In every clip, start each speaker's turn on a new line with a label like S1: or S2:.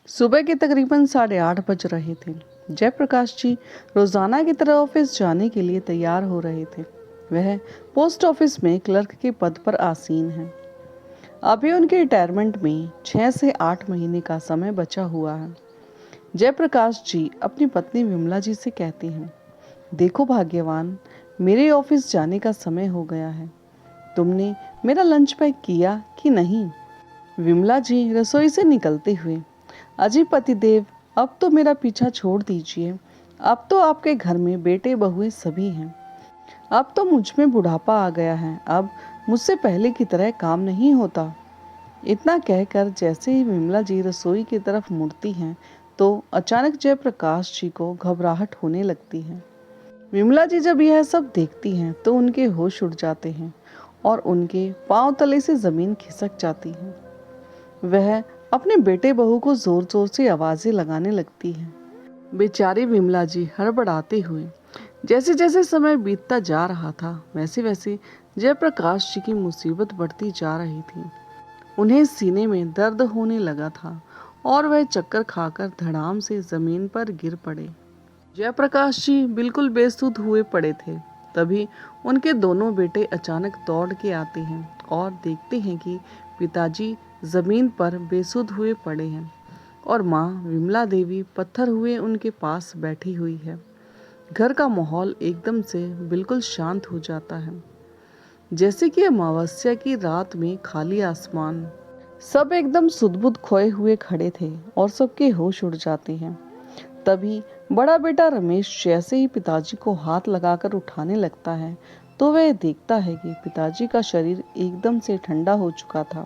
S1: सुबह के तकरीबन 8:30 बज रहे थे। जयप्रकाश जी रोजाना की तरह ऑफिस जाने के लिए तैयार हो रहे थे। वह पोस्ट ऑफिस में क्लर्क के पद पर आसीन हैं। अभी उनके रिटायरमेंट में 6 से 8 महीने का समय बचा हुआ है। जयप्रकाश जी अपनी पत्नी विमला जी से कहते हैं, देखो भाग्यवान, मेरे ऑफिस जाने का समय हो गया है। तुमने मेरा लंच पैक किया कि नहीं? विमला जी रसोई से निकलते हुए, अजी पतिदेव, अब तो मेरा पीछा छोड़ दीजिए। अब तो आपके घर में बेटे बहुएं सभी हैं। अब तो मुझ में बुढ़ापा आ गया है। अब मुझसे पहले की तरह काम नहीं होता। इतना कहकर जैसे ही विमला जी रसोई की तरफ मुड़ती हैं तो अचानक जयप्रकाश जी को घबराहट होने लगती है। विमला जी जब यह सब देखती हैं तो उनके होश उड़ जाते हैं और उनके पांव तले से जमीन खिसक जाती है। वह अपने बेटे बहू को जोर जोर से आवाजें लगाने लगती है। बेचारी विमला जी हड़बड़ाते हुए, जैसे जैसे समय बीतता जा रहा था वैसे वैसे जयप्रकाश जी की मुसीबत बढ़ती जा रही थी। उन्हें सीने में दर्द होने लगा था और वह चक्कर खाकर धड़ाम से जमीन पर गिर पड़े। जयप्रकाश जी बिल्कुल बेसुध हुए पड़े थे। तभी उनके दोनों बेटे अचानक दौड़ के आते हैं और देखते हैं कि पिताजी जमीन पर बेसुध हुए पड़े हैं और माँ विमला देवी पत्थर हुए उनके पास बैठी हुई है। घर का माहौल एकदम से बिल्कुल शांत हो जाता है, जैसे कि अमावस्या की रात में खाली आसमान। सब एकदम सुध-बुध खोए हुए खड़े थे और सबके होश उड़ जाते हैं। तभी बड़ा बेटा रमेश जैसे ही पिताजी को हाथ लगाकर उठाने लगता है तो वह देखता है कि पिताजी का शरीर एकदम से ठंडा हो चुका था।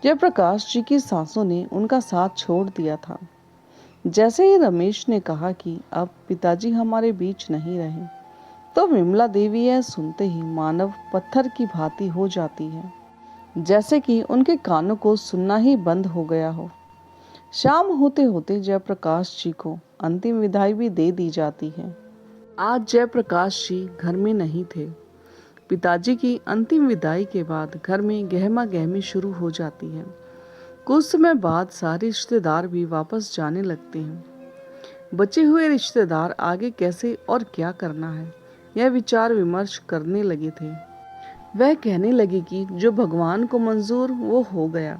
S1: जयप्रकाश जी की सांसों ने उनका साथ छोड़ दिया था। जैसे ही रमेश ने कहा कि अब पिताजी हमारे बीच नहीं रहे, तो विमला देवी यह सुनते ही मानव पत्थर की भांति हो जाती है, जैसे कि उनके कानों को सुनना ही बंद हो गया हो। शाम होते होते जयप्रकाश जी को अंतिम विदाई भी दे दी जाती है। आज जयप्रकाश जी घर में नहीं थे। पिताजी की अंतिम विदाई के बाद घर में गहमा गहमी शुरू हो जाती है। कुछ समय बाद सारे रिश्तेदार भी वापस जाने लगते हैं। बचे हुए रिश्तेदार आगे कैसे और क्या करना है यह विचार विमर्श करने लगे थे। वह कहने लगे कि जो भगवान को मंजूर वो हो गया।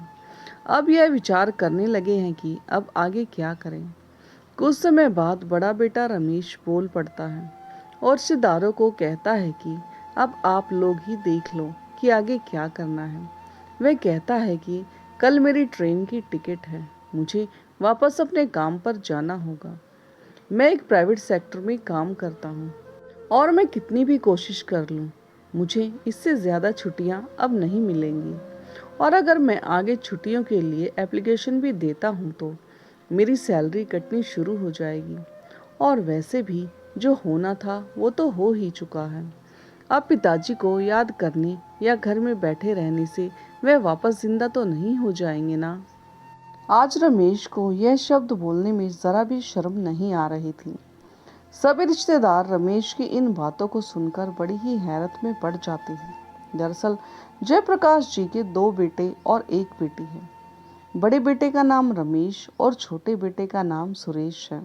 S1: अब यह विचार करने लगे हैं कि अब आगे क्या करें। कुछ समय बाद बड़ा बेटा रमेश बोल पड़ता है और रिश्तेदारों को कहता है कि अब आप लोग ही देख लो कि आगे क्या करना है। वह कहता है कि कल मेरी ट्रेन की टिकट है, मुझे वापस अपने काम पर जाना होगा। मैं एक प्राइवेट सेक्टर में काम करता हूँ और मैं कितनी भी कोशिश कर लूँ, मुझे इससे ज़्यादा छुट्टियाँ अब नहीं मिलेंगी और अगर मैं आगे छुट्टियों के लिए एप्लीकेशन भी देता हूँ तो मेरी सैलरी कटनी शुरू हो जाएगी और वैसे भी जो होना था वो तो हो ही चुका है। अब पिताजी को याद करने या घर में बैठे रहने से वे वापस जिंदा तो नहीं हो जाएंगे ना। आज रमेश को यह शब्द बोलने में जरा भी शर्म नहीं आ रही थी। सभी रिश्तेदार रमेश की इन बातों को सुनकर बड़ी ही हैरत में पड़ जाते हैं। दरअसल जयप्रकाश जी के 2 बेटे और 1 बेटी है। बड़े बेटे का नाम रमेश और छोटे बेटे का नाम सुरेश है।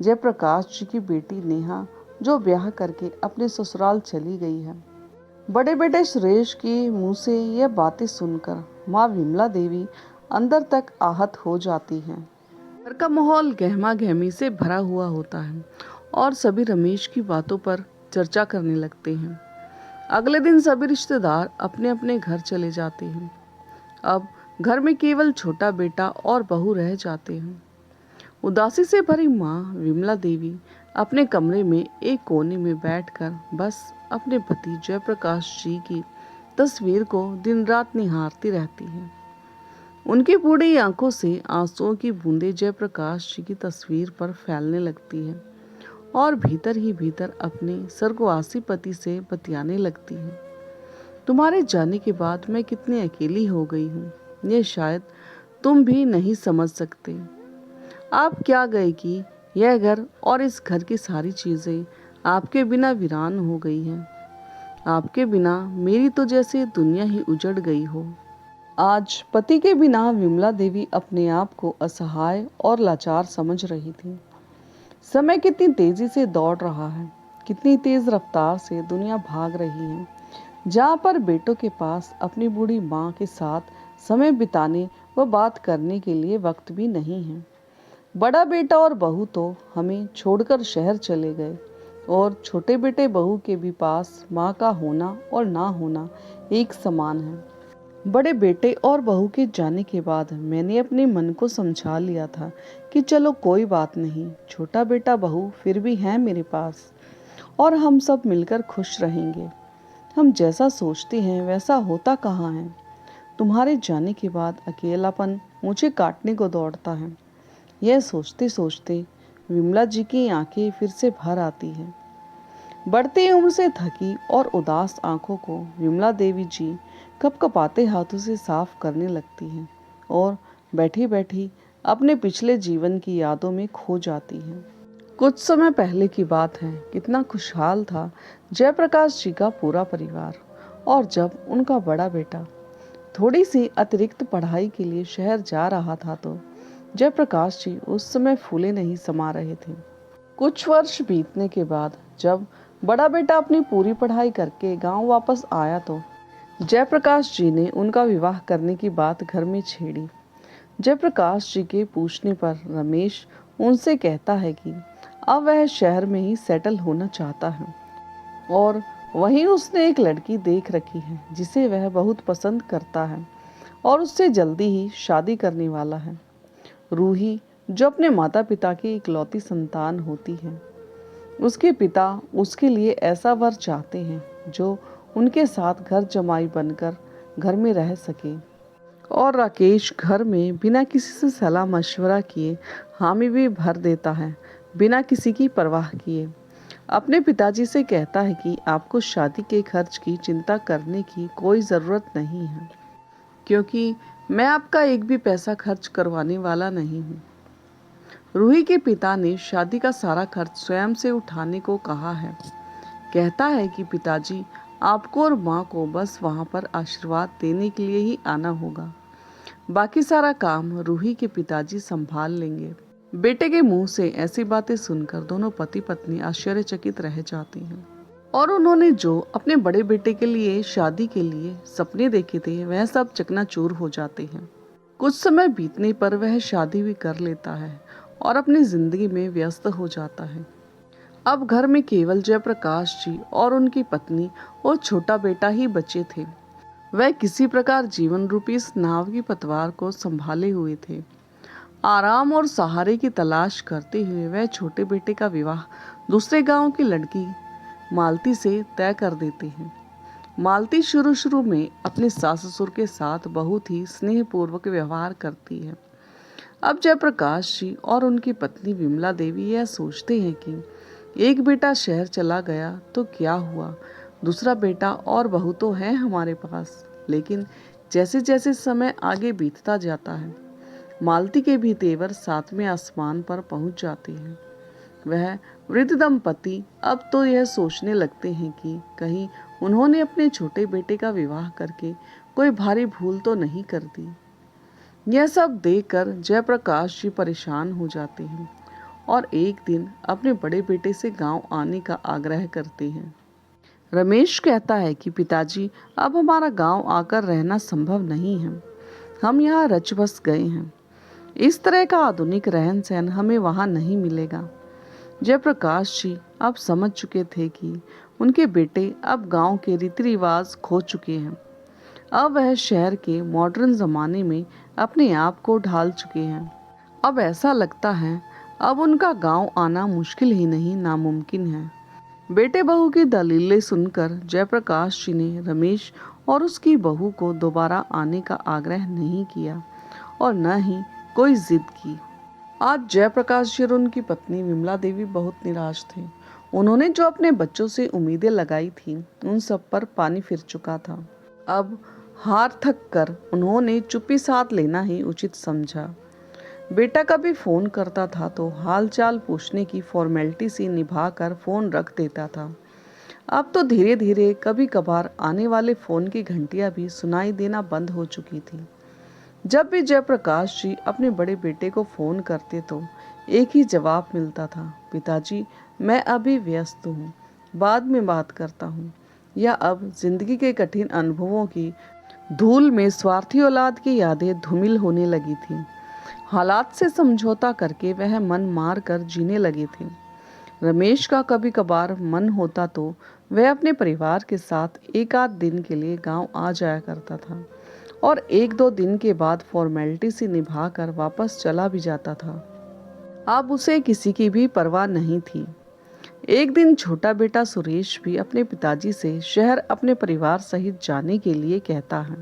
S1: जयप्रकाश जी की बेटी नेहा जो ब्याह करके अपने ससुराल चली गई है। बड़े बेटे सुरेश के मुंह से यह बातें सुनकर माँ विमला देवी अंदर तक आहत हो जाती हैं। घर का माहौल गहमा गहमी से भरा हुआ होता है और सभी रमेश की बातों पर चर्चा करने लगते हैं। अगले दिन सभी रिश्तेदार अपने अपने घर चले जाते हैं। अब घर में केवल छोटा बेटा और बहू रह जाते हैं। उदासी से भरी माँ विमला देवी अपने कमरे में एक कोने में बैठकर बस अपने पति जयप्रकाश जी की तस्वीर को दिन रात निहारती रहती है। उनकी बूढ़ी आंखों से आंसुओं की बूंदें जयप्रकाश जी की तस्वीर पर फैलने लगती है और भीतर ही भीतर अपने स्वर्गवासी पति से बतियाने लगती है। तुम्हारे जाने के बाद मैं कितनी अकेली हो गई हूँ, ये शायद तुम भी नहीं समझ सकते। आप क्या गए कि यह घर और इस घर की सारी चीजें आपके बिना वीरान हो गई हैं। आपके बिना मेरी तो जैसे दुनिया ही उजड़ गई हो। आज पति के बिना विमला देवी अपने आप को असहाय और लाचार समझ रही थी। समय कितनी तेजी से दौड़ रहा है, कितनी तेज रफ्तार से दुनिया भाग रही है, जहाँ पर बेटों के पास अपनी बूढ़ी माँ के साथ समय बिताने व बात करने के लिए वक्त भी नहीं है। बड़ा बेटा और बहू तो हमें छोड़कर शहर चले गए और छोटे बेटे बहू के भी पास माँ का होना और ना होना एक समान है। बड़े बेटे और बहू के जाने के बाद मैंने अपने मन को समझा लिया था कि चलो कोई बात नहीं, छोटा बेटा बहू फिर भी हैं मेरे पास और हम सब मिलकर खुश रहेंगे। हम जैसा सोचते हैं वैसा होता कहाँ है। तुम्हारे जाने के बाद अकेलापन मुझे काटने को दौड़ता है। यह सोचते सोचते विमला जी की आंखें फिर से भर आती है। बढ़ती उम्र से थकी और उदास आंखों को विमला देवी जी कपकपाते हाथों से साफ करने लगती हैं और बैठी बैठी अपने पिछले जीवन की यादों में खो जाती हैं। कुछ समय पहले की बात है, कितना खुशहाल था जयप्रकाश जी का पूरा परिवार। और जब उनका बड़ा बेटा थोड़ी सी अतिरिक्त पढ़ाई के लिए शहर जा रहा था तो जयप्रकाश जी उस समय फूले नहीं समा रहे थे। कुछ वर्ष बीतने के बाद जब बड़ा बेटा अपनी पूरी पढ़ाई करके गांव वापस आया तो जयप्रकाश जी ने उनका विवाह करने की बात घर में छेड़ी। जयप्रकाश जी के पूछने पर रमेश उनसे कहता है कि अब वह शहर में ही सेटल होना चाहता है और वहीं उसने एक लड़की देख रखी है जिसे वह बहुत पसंद करता है और उससे जल्दी ही शादी करने वाला है। रूही, जो अपने माता पिता की इकलौती संतान होती है, उसके पिता उसके लिए ऐसा वर चाहते हैं जो उनके साथ घर जमाई बनकर घर में रह सके। और राकेश घर में बिना किसी से सलाह मशवरा किए हामी भी भर देता है, बिना किसी की परवाह किए। अपने पिताजी से कहता है कि आपको शादी के खर्च की चिंता करने की कोई ज़रूरत नहीं है, क्योंकि मैं आपका एक भी पैसा खर्च करवाने वाला नहीं हूँ। रूही के पिता ने शादी का सारा खर्च स्वयं से उठाने को कहा है। कहता है कि पिताजी, आपको और माँ को बस वहाँ पर आशीर्वाद देने के लिए ही आना होगा, बाकी सारा काम रूही के पिताजी संभाल लेंगे। बेटे के मुंह से ऐसी बातें सुनकर दोनों पति पत्नी आश्चर्यचकित रह जाती हैं और उन्होंने जो अपने बड़े बेटे के लिए शादी के लिए सपने देखे थे वह सब चकनाचूर हो जाते हैं। कुछ समय बीतने पर वह शादी भी कर लेता है और अपनी जिंदगी में व्यस्त हो जाता है। अब घर में केवल जयप्रकाश जी और उनकी पत्नी और छोटा बेटा ही बचे थे। वह किसी प्रकार जीवन रूपी इस नाव की पतवार को संभाले हुए थे। आराम और सहारे की तलाश करते हुए वह छोटे बेटे का विवाह दूसरे गांव की लड़की मालती से तय कर देते हैं। मालती शुरू शुरू में अपने सास ससुर के साथ बहुत ही स्नेहपूर्वक व्यवहार करती है। अब जयप्रकाश जी और उनकी पत्नी विमला देवी यह सोचते हैं कि एक बेटा शहर चला गया तो क्या हुआ, दूसरा बेटा और बहू तो है हमारे पास। लेकिन जैसे जैसे समय आगे बीतता जाता है, मालती के भी तेवर सातवें आसमान पर पहुंच जाते हैं। वह वृद्ध दंपति अब तो यह सोचने लगते हैं कि कहीं उन्होंने अपने छोटे बेटे का विवाह करके कोई भारी भूल तो नहीं कर दी। यह सब देखकर जयप्रकाश जी परेशान हो जाते हैं और एक दिन अपने बड़े बेटे से गांव आने का आग्रह करते हैं। रमेश कहता है कि पिताजी, अब हमारा गांव आकर रहना संभव नहीं है, हम यहाँ रच बस गए हैं। इस तरह का आधुनिक रहन सहन हमें वहाँ नहीं मिलेगा। जयप्रकाश जी अब समझ चुके थे कि उनके बेटे अब गांव के रीति रिवाज खो चुके हैं। अब वह शहर के मॉडर्न ज़माने में अपने आप को ढाल चुके हैं। अब ऐसा लगता है अब उनका गांव आना मुश्किल ही नहीं नामुमकिन है। बेटे बहू की दलीलें सुनकर जयप्रकाश जी ने रमेश और उसकी बहू को दोबारा आने का आग्रह नहीं किया और न ही कोई जिद की। आज जयप्रकाश जी और उनकी पत्नी विमला देवी बहुत निराश थे। उन्होंने जो अपने बच्चों से उम्मीदें लगाई थी उन सब पर पानी फिर चुका था। अब हार थक कर उन्होंने चुप्पी साध लेना ही उचित समझा। बेटा कभी फोन करता था तो हालचाल पूछने की फॉर्मेलिटी सी निभा कर फोन रख देता था। अब तो धीरे धीरे कभी कभार आने वाले फोन की घंटियां भी सुनाई देना बंद हो चुकी थी। जब भी जयप्रकाश जी अपने बड़े बेटे को फोन करते तो एक ही जवाब मिलता था, पिताजी मैं अभी व्यस्त हूँ, बाद में बात करता हूँ। या अब जिंदगी के कठिन अनुभवों की धूल में स्वार्थी औलाद की यादें धूमिल होने लगी थीं। हालात से समझौता करके वह मन मार कर जीने लगे थे। रमेश का कभी कभार मन होता तो वह अपने परिवार के साथ एक आध दिन के लिए गांव आ जाया करता था और एक दो दिन के बाद फॉर्मेलिटी से निभा कर वापस चला भी जाता था। अब उसे किसी की भी परवाह नहीं थी। एक दिन छोटा बेटा सुरेश भी अपने पिताजी से शहर अपने परिवार सहित जाने के लिए कहता है।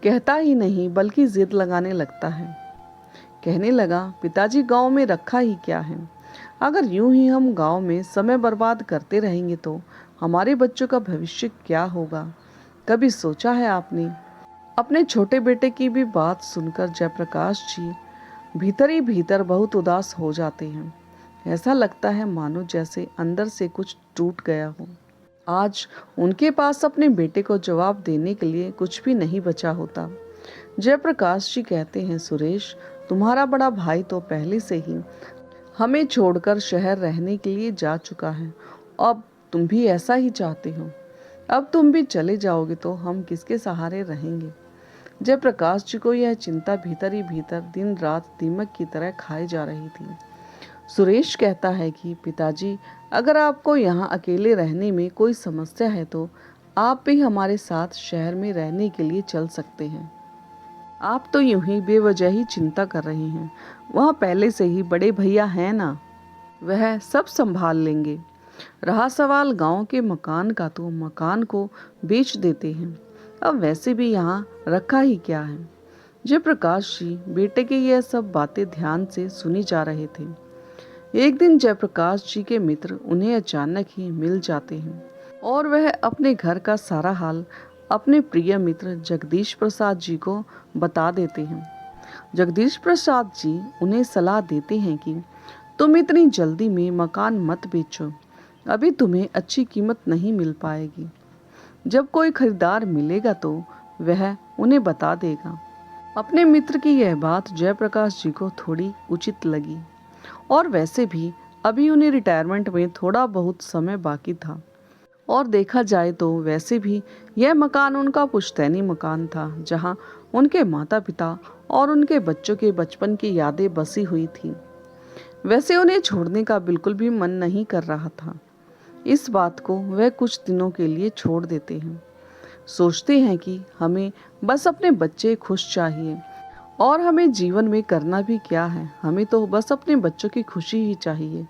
S1: कहता ही नहीं बल्कि जिद लगाने लगता है। कहने लगा, पिताजी गांव में रखा ही क्या है, अगर यूं ही हम गांव में समय बर्बाद करते रहेंगे तो हमारे बच्चों का भविष्य क्या होगा। कभी सोचा है आपने? अपने छोटे बेटे की भी बात सुनकर जयप्रकाश जी भीतर ही भीतर बहुत उदास हो जाते हैं। ऐसा लगता है मानो जैसे अंदर से कुछ टूट गया हो। आज उनके पास अपने बेटे को जवाब देने के लिए कुछ भी नहीं बचा होता। जयप्रकाश जी कहते हैं, सुरेश तुम्हारा बड़ा भाई तो पहले से ही हमें छोड़कर शहर रहने के लिए जा चुका है। अब तुम भी ऐसा ही चाहते हो। अब तुम भी चले जाओगे तो हम किसके सहारे रहेंगे। जयप्रकाश जी को यह चिंता भीतर ही भीतर दिन रात दीमक की तरह खाई जा रही थी। सुरेश कहता है कि पिताजी अगर आपको यहाँ अकेले रहने में कोई समस्या है तो आप भी हमारे साथ शहर में रहने के लिए चल सकते हैं। आप तो यूं ही बेवजह ही चिंता कर रहे हैं। वहाँ पहले से ही बड़े भैया हैं ना, वह सब संभाल लेंगे। रहा सवाल गांव के मकान का तो मकान को बेच देते हैं। अब वैसे भी यहाँ रखा ही क्या है। जयप्रकाश जी बेटे की यह सब बातें ध्यान से सुनी जा रहे थे। एक दिन जयप्रकाश जी के मित्र उन्हें अचानक ही मिल जाते हैं और वह अपने घर का सारा हाल अपने प्रिय मित्र जगदीश प्रसाद जी को बता देते हैं। जगदीश प्रसाद जी उन्हें सलाह देते हैं कि तुम इतनी जल्दी में मकान मत बेचो, अभी तुम्हें अच्छी कीमत नहीं मिल पाएगी। जब कोई खरीदार मिलेगा तो वह उन्हें बता देगा। अपने मित्र की यह बात जयप्रकाश जी को थोड़ी उचित लगी और वैसे भी अभी उन्हें रिटायरमेंट में थोड़ा बहुत समय बाकी था और देखा जाए तो वैसे भी यह मकान उनका पुश्तैनी मकान था जहां उनके माता पिता और उनके बच्चों के बचपन की यादें बसी हुई थी। वैसे उन्हें छोड़ने का बिल्कुल भी मन नहीं कर रहा था। इस बात को वह कुछ दिनों के लिए छोड़ देते हैं। सोचते हैं कि हमें बस अपने बच्चे खुश चाहिए और हमें जीवन में करना भी क्या है, हमें तो बस अपने बच्चों की खुशी ही चाहिए।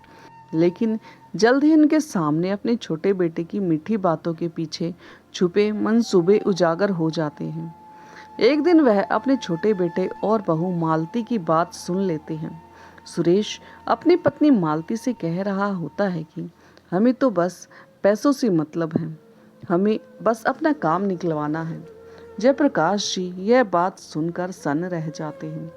S1: लेकिन जल्द ही उनके सामने अपने छोटे बेटे की मीठी बातों के पीछे छुपे मंसूबे उजागर हो जाते हैं। एक दिन वह अपने छोटे बेटे और बहू मालती की बात सुन लेते हैं। सुरेश अपनी पत्नी मालती से कह रहा होता है कि हमें तो बस पैसों से मतलब है, हमें बस अपना काम निकलवाना है। जयप्रकाश जी यह बात सुनकर सन्न रह जाते हैं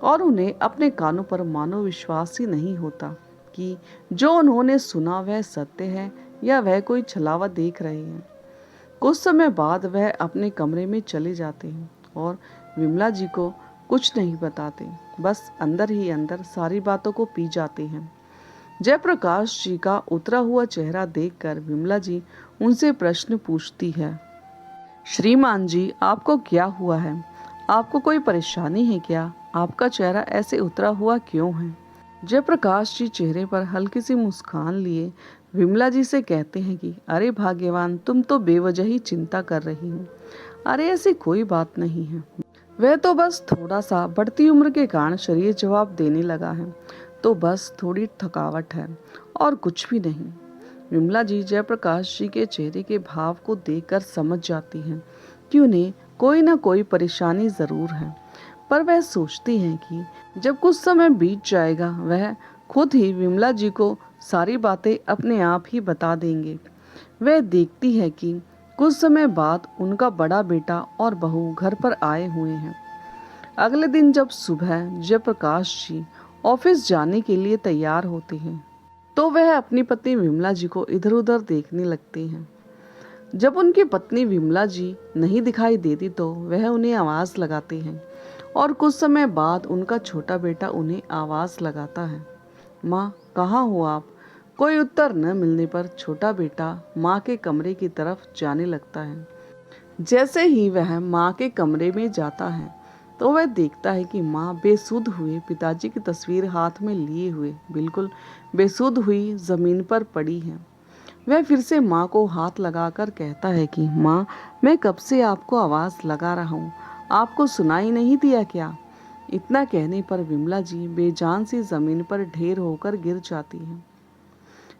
S1: और उन्हें अपने कानों पर मानो विश्वास ही नहीं होता कि जो उन्होंने सुना वह सत्य है या वह कोई छलावा देख रहे हैं। कुछ समय बाद वह अपने कमरे में चले जाते हैं और विमला जी को कुछ नहीं बताते, बस अंदर ही अंदर सारी बातों को पी जाते हैं। जयप्रकाश जी का उतरा हुआ चेहरा देखकर विमला जी उनसे प्रश्न पूछती है, श्रीमान जी आपको क्या हुआ है? आपको कोई परेशानी है क्या? आपका चेहरा ऐसे उतरा हुआ क्यों है? जयप्रकाश जी चेहरे पर हल्की सी मुस्कान लिए विमला जी से कहते हैं कि अरे भाग्यवान, तुम तो बेवजह ही चिंता कर रही हो। अरे ऐसी कोई बात नहीं है, वह तो बस थोड़ा सा बढ़ती उम्र के कारण शरीर जवाब देने लगा है, तो बस थोड़ी थकावट है और कुछ भी नहीं। विमला जी जयप्रकाश जी के चेहरे के भाव को देखकर समझ जाती हैं कि उन्हें कोई ना कोई परेशानी जरूर है, पर वह सोचती हैं कि जब कुछ समय बीत जाएगा वह खुद ही विमला जी को सारी बातें अपने आप ही बता देंगे। वह देखती है कि कुछ समय बाद उनका बड़ा बेटा और बहू घर पर आए हुए हैं। अगले दिन जब सुबह जयप्रकाश जी ऑफिस जाने के लिए तैयार होते हैं तो वह अपनी पत्नी विमला जी को इधर उधर देखने लगते हैं। जब उनकी पत्नी विमला जी नहीं दिखाई देती तो वह उन्हें आवाज़ लगाते हैं और कुछ समय बाद उनका छोटा बेटा उन्हें आवाज़ लगाता है, माँ कहाँ हो आप? कोई उत्तर न मिलने पर छोटा बेटा माँ के कमरे की तरफ जाने लगता है। जैसे ही वह माँ के कमरे में जाता है तो वह देखता है कि माँ बेसुध हुए पिताजी की तस्वीर हाथ में लिए हुए बिल्कुल बेसुध हुई जमीन पर पड़ी है। वह फिर से माँ को हाथ लगाकर कहता है कि माँ, मैं कब से आपको आवाज़ लगा रहा हूँ, आपको सुनाई नहीं दिया क्या? इतना कहने पर विमला जी बेजान सी जमीन पर ढेर होकर गिर जाती है।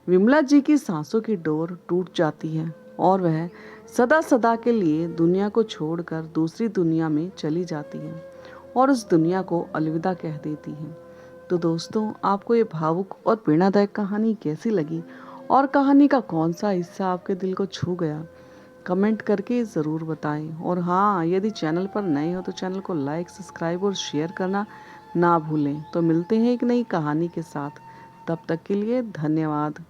S1: विमला जी की सांसों की डोर टूट जाती है और वह सदा सदा के लिए दुनिया को छोड़कर दूसरी दुनिया में चली जाती है और उस दुनिया को अलविदा कह देती है। तो दोस्तों, आपको ये भावुक और प्रेरणादायक कहानी कैसी लगी और कहानी का कौन सा हिस्सा आपके दिल को छू गया, कमेंट करके ज़रूर बताएं। और हाँ, यदि चैनल पर नए हो तो चैनल को लाइक, सब्सक्राइब और शेयर करना ना भूलें। तो मिलते हैं एक नई कहानी के साथ, तब तक के लिए धन्यवाद।